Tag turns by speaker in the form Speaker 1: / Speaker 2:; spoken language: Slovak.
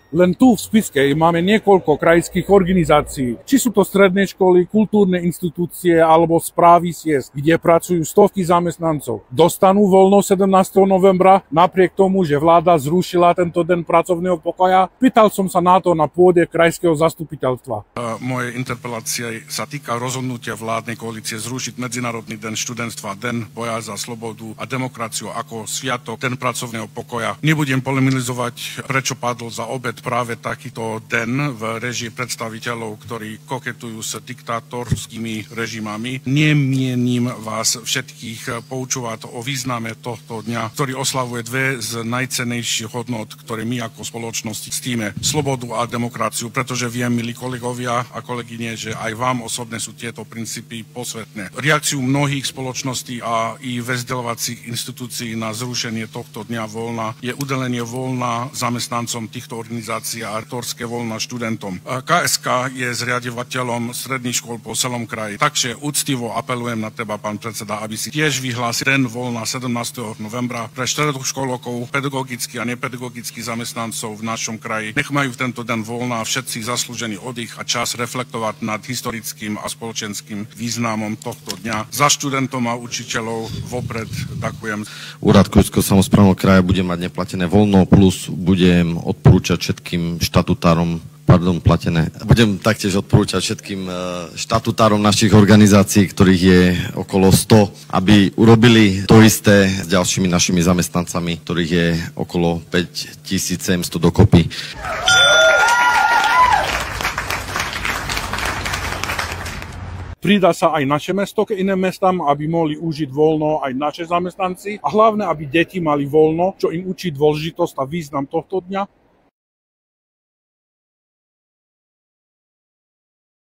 Speaker 1: Len tu v Spišskej máme niekoľko krajských organizácií. Či sú to stredné školy, kultúrne inštitúcie alebo správy SIES, kde pracujú stovky zamestnancov. Dostanú voľno 17. novembra, napriek tomu, že vláda zrušila tento deň pracovného pokoja? Pýtal som sa na to na pôde krajského zastupiteľstva.
Speaker 2: Moje interpelácia sa týka rozhodnutia vládnej koalície zrušiť Medzinárodný deň študentstva, deň boja za slobodu a demokraciu ako sviatok, deň pracovného pokoja. Nebudem polemizovať, prečo padol za obed práve takýto deň v režii predstaviteľov, ktorí koketujú s diktátorskými režimami. Nemienim vás všetkých poučovať o význame tohto dňa, ktorý oslavuje dve z najcennejších hodnot, ktoré my ako spoločnosť ctíme. Slobodu a demokraciu, pretože viem, milí kolegovia a kolegyne, že aj vám osobne sú tieto princípy posvetné. Reakciu mnohých spoločností a i vzdelovacích inštitúcií na zrušenie tohto dňa voľna je udelenie voľna zamestnancom týchto organizácií a rektorské voľna študentom. KSK je zriadovateľom stredných škôl po celom kraji. Takže úctivo apelujem na teba, pán predseda, aby si tiež vyhlásil deň voľna 17. novembra pre stredoškolokov, pedagogických a nepedagogických zamestnancov v našom kraji. Nech majú v tento deň voľna všetci zaslúžený oddych a čas reflektovať nad historickým a spoločenským významom tohto dňa. Za študentom a učiteľov vopred ďakujem.
Speaker 3: Úrad Košického samosprávneho kraja bude mať neplatené voľno, plus budem odporúčať všetkým platené. Budem taktiež odporúčať všetkým štatutárom našich organizácií, ktorých je okolo 100, aby urobili to isté s ďalšími našimi zamestnancami, ktorých je okolo 5700 dokopy.
Speaker 1: Pridá sa aj naše mesto k iným mestám, aby mohli užiť voľno aj naše zamestnanci a hlavne, aby deti mali voľno, čo im učí dôležitosť a význam tohto dňa.